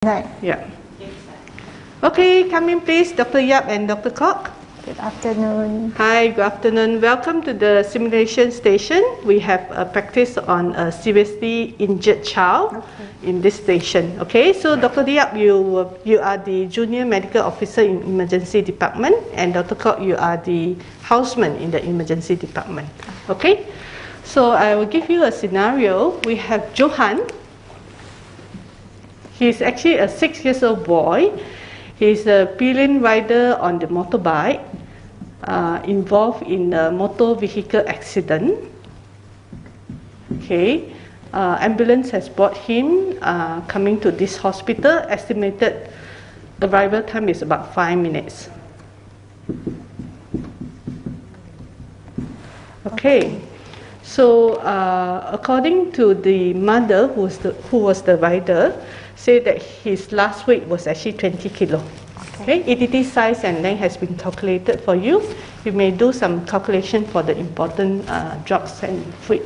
Right. Yeah. Okay, come in please, Dr. Yap and Dr. Kok. Good afternoon. Hi, good afternoon. Welcome to the simulation station. We have a practice on a seriously injured child in this station. Okay, so Dr. Yap, you are the junior medical officer in emergency department, and Dr. Kok, you are the houseman in the emergency department. Okay, so I will give you a scenario. We have Johan. He's actually a 6-year-old boy. He's a pillion rider on the motorbike, involved in a motor vehicle accident. Okay, ambulance has brought him, coming to this hospital. Estimated arrival time is about 5 minutes. Okay, so according to the mother, who was the rider, say that his last weight was actually 20 kilo. Okay, EDT size and length has been calculated for you. You may do some calculation for the important drugs and food.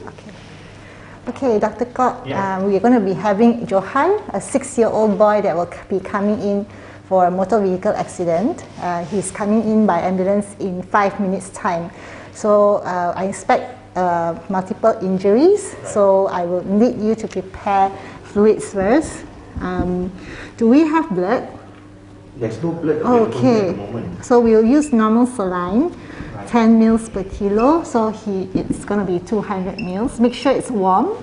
Okay, Dr. Kok, we're going to be having Johan, a 6-year-old boy that will be coming in for a motor vehicle accident. He's coming in by ambulance in 5 minutes time. So I expect multiple injuries, so I will need you to prepare fluids first. Do we have blood? There's no blood okay. At the moment. So we'll use normal saline, 10 mils per kilo. So it's going to be 200 mils. Make sure it's warm,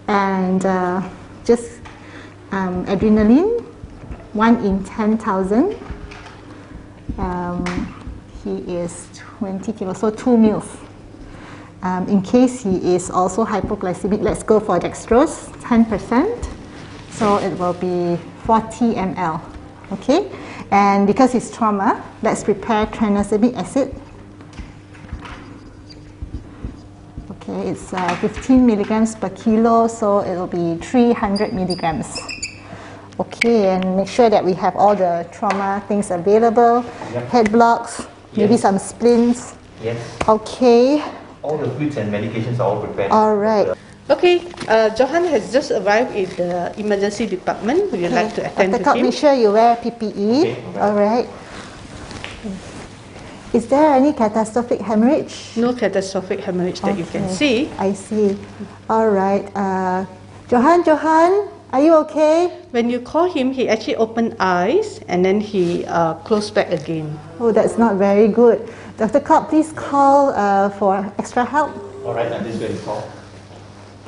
and just adrenaline, 1 in 10,000. He is 20 kilos, so 2 mils. In case he is also hypoglycemic, let's go for dextrose, 10%. So it will be 40 ml. Okay, and because it's trauma, let's prepare tranexamic acid. Okay, it's 15 milligrams per kilo, so it will be 300 milligrams. Okay, and make sure that we have all the trauma things available. Head blocks, maybe some splints. Yes. Okay. All the fluids and medications are all prepared. All right. Okay, Johan has just arrived in the emergency department. Would you like to attend Dr. to Kok, him? make sure you wear PPE. Okay, all right. Is there any catastrophic hemorrhage? No catastrophic hemorrhage that you can see. I see. All right. Johan, are you okay? When you call him, he actually opened eyes and then he closed back again. Oh, that's not very good. Dr. Kok, please call for extra help. All right, I'm just going to call.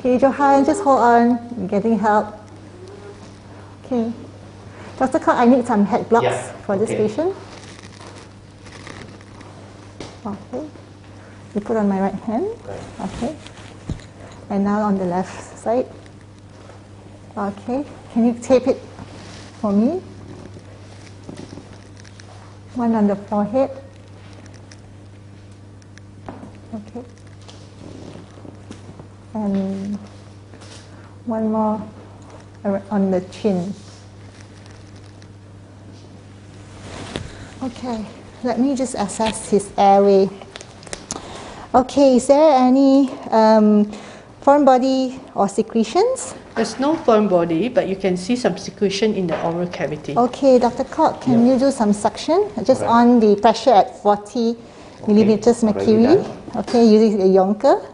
Okay, Johan, just hold on. I'm getting help. Okay. Dr. Kok, I need some head blocks for this patient. Okay. You put on my right hand. Right. Okay. And now on the left side. Okay. Can you tape it for me? One on the forehead. Okay. And one more on the chin. Okay, let me just assess his airway. Okay, is there any foreign body or secretions? There's no foreign body, but you can see some secretion in the oral cavity. Okay, Dr. Kok, can you do some suction? Just on the pressure at 40 millimeters mercury. Okay, using a yonker.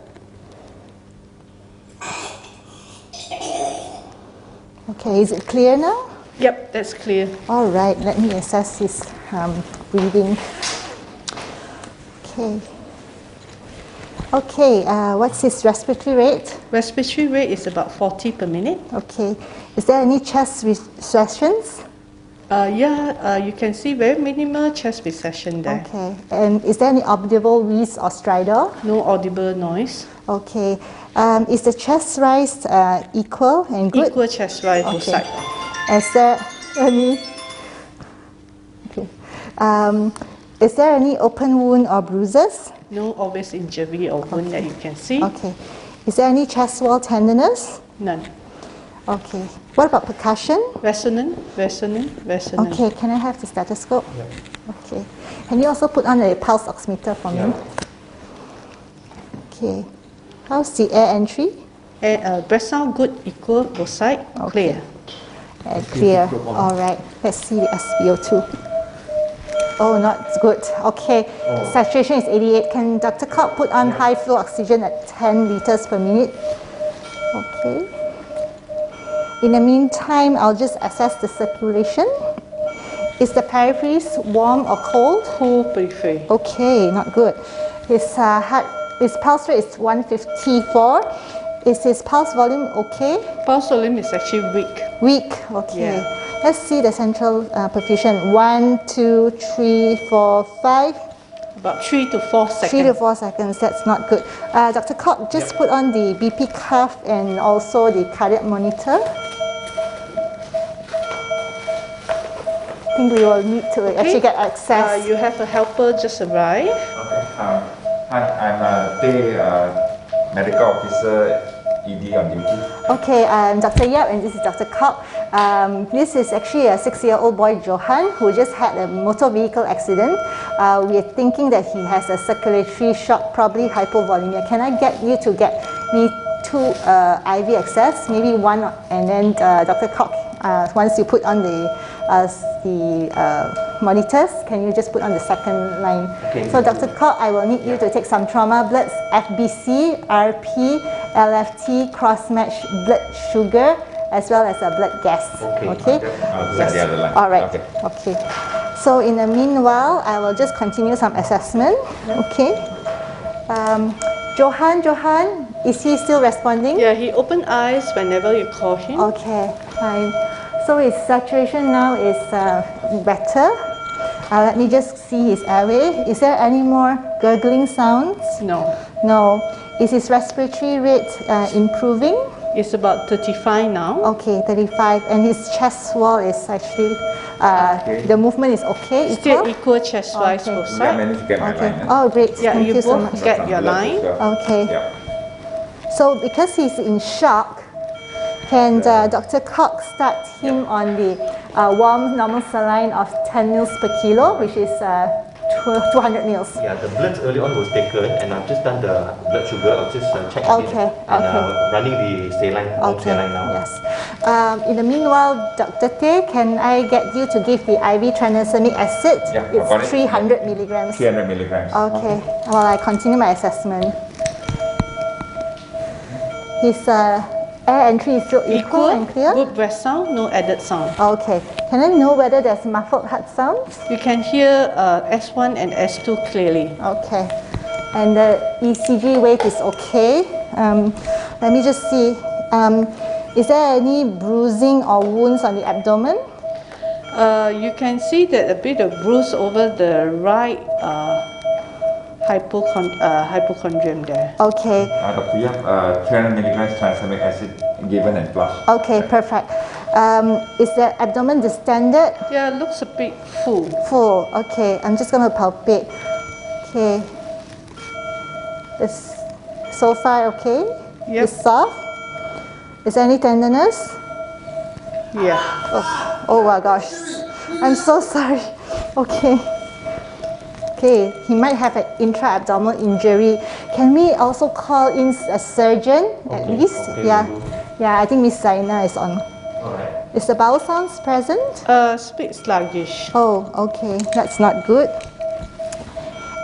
Okay, is it clear now? Yep, that's clear. All right, let me assess his breathing. Okay. Okay, what's his respiratory rate? Respiratory rate is about 40 per minute. Okay. Is there any chest recessions? You can see very minimal chest recession there. Okay. And is there any audible wheeze or stridor? No audible noise. Okay. Is the chest rise equal and good? Equal chest rise both sides. Is there any? Okay. Is there any open wound or bruises? No obvious injury or wound that you can see. Okay. Is there any chest wall tenderness? None. Okay. What about percussion? Resonant. Okay. Can I have the stethoscope? Yeah. Okay. Can you also put on a pulse oximeter for me? Okay. How's the air entry? Breath sound good, equal both sides, clear. Clear. All right. Let's see the SpO2. Oh, not good. Okay. Saturation is 88. Can Dr. Cobb put on high flow oxygen at 10 liters per minute? Okay. In the meantime, I'll just assess the circulation. Is the periphery warm or cold? Cool periphery. Okay, not good. His pulse rate is 154. Is his pulse volume okay? Pulse volume is actually weak. Weak, okay. Yeah. Let's see the central perfusion. 1, 2, 3, 4, 5. About 3 to 4 seconds. 3 to 4 seconds, that's not good. Dr. Cobb, just put on the BP cuff and also the cardiac monitor. I think we will need to actually get access. You have a helper just arrived. Okay. Hi, I'm Day, medical officer, ED on duty. Okay, I'm Dr. Yap and this is Dr. Cobb. This is actually a 6-year-old boy, Johan, who just had a motor vehicle accident. We are thinking that he has a circulatory shock, probably hypovolemia. Can I get you to get me 2 IV access, maybe 1, and then Dr. Cobb, once you put on the monitors, can you just put on the second line? Okay. So Dr. Cobb, I will need you to take some trauma bloods, FBC, RP, LFT, cross-match blood sugar, as well as a blood gas. Okay. I'll set the other line. All right. Okay. Okay. So in the meanwhile, I will just continue some assessment. Okay. Johan, is he still responding? Yeah, he opened eyes whenever you call him. Okay, fine. So his saturation now is better. Let me just see his airway. Is there any more gurgling sounds? No. No. Is his respiratory rate improving? It's about 35 now. Okay, 35. And his chest wall is actually, the movement is okay? Still equal chest-wise Okay. both I sides. managed to get my Okay. line. Oh, great. Yeah, Thank you you so both much. get your line. Okay. Yeah. So because he's in shock, can Dr. Cox start him on the warm normal saline of 10 mils per kilo, which is 200 mils? Yeah, the bloods early on was taken, and I've just done the blood sugar. I'll just check Okay, again. And okay. running the saline, Okay, saline now. yes. In the meanwhile, Dr. Tay, can I get you to give the IV tranexamic acid? Yeah, I've got It's it. 300 milligrams. 300 milligrams. Okay, well, I continue my assessment. His air entry is still equal and clear? Good breath sound, no added sound. Okay. Can I know whether there's muffled heart sounds? You can hear S1 and S2 clearly. Okay. And the ECG wave is okay. Let me just see. Is there any bruising or wounds on the abdomen? You can see that a bit of bruise over the right hypochondrium there. Okay. Dr. Yap, 300 milligrams tranexamic acid given and flushed. Okay, perfect. Is the abdomen distended? Yeah, looks a bit full. Full. Okay, I'm just going to palpate. Okay. It's so far okay? Yep. It's soft? Is there any tenderness? Yeah. Oh my gosh. I'm so sorry. Okay. Okay, he might have an intra-abdominal injury. Can we also call in a surgeon at Okay, least? okay, Yeah. will do. Yeah, I think Miss Zaina is on. Alright. Is the bowel sounds present? Speak sluggish. Oh, okay. That's not good.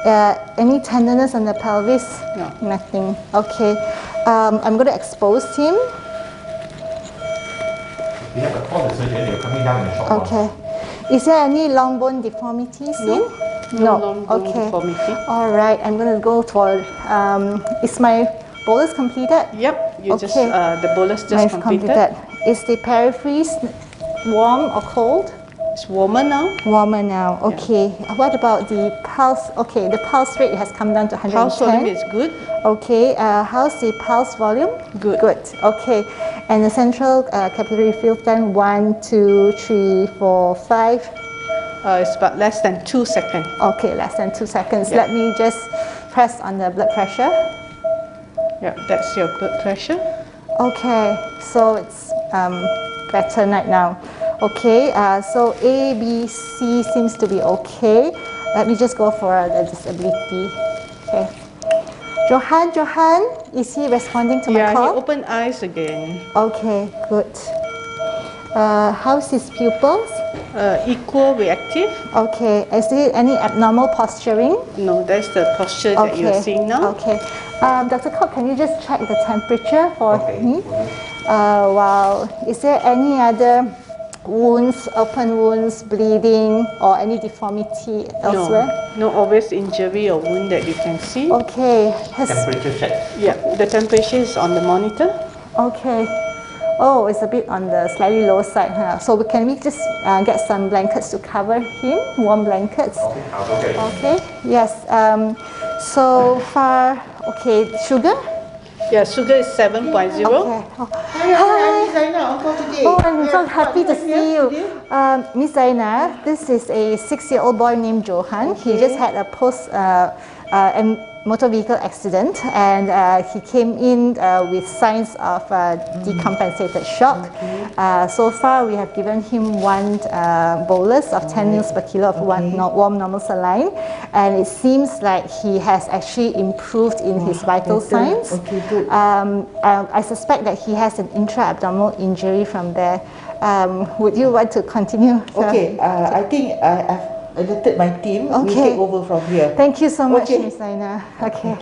Any tenderness on the pelvis? No. Nothing. Okay. I'm going to expose him. We have to call the surgeon. They're coming down in a short while. Okay. Is there any long bone deformity seen? No long bone Okay. deformity. All right. I'm going to go for. Is my bolus completed? Yep, you just Okay. the bolus just Mine's completed. Is the periphery warm or cold? It's warmer now. Warmer now. Okay. What about the pulse? Okay, the pulse rate has come down to 110. Pulse volume is good. Okay. How's the pulse volume? Good. Good. Okay. And the central capillary field then 1, 2, 3, 4, 5. It's about less than 2 seconds. Okay, less than 2 seconds. Yeah. Let me just press on the blood pressure. Yeah, that's your blood pressure. Okay, so it's better right now. Okay, so A, B, C seems to be okay. Let me just go for the disability. Okay. Johan, is he responding to my Yeah, he call? opened eyes again. Okay, good. How's his pupils? Equal reactive. Okay. Is there any abnormal posturing? No, that's the posture that you're seeing now. Okay. Dr. Kopp, can you just check the temperature for Okay. me? Wow. Is there any other wounds, open wounds, bleeding, or any deformity elsewhere? No obvious injury or wound that you can see. Okay. Temperature check. Yeah, the temperature is on the monitor. Okay. Oh, it's a bit on the slightly lower side, huh? So can we just get some blankets to cover him? Warm blankets. Okay, I'll go get it. Okay. Yes. So far, okay. Sugar? Yeah, sugar is 7.0. Okay. Oh. Hi, Zainab, Uncle today. Oh, I'm so Yes, happy to what see you. Miss Zaina, this is a 6-year-old boy named Johan. He just had a motor vehicle accident, and he came in with signs of decompensated shock. So far, we have given him one bolus of 10 ml per kilo of warm normal saline, and it seems like he has actually improved in his vital signs. Okay, good. I suspect that he has an intra-abdominal injury from there. Would you want to continue? Okay, I think I've alerted my team. Okay. We'll take over from here. Thank you so much, Okay. Ms. Zaina. Okay.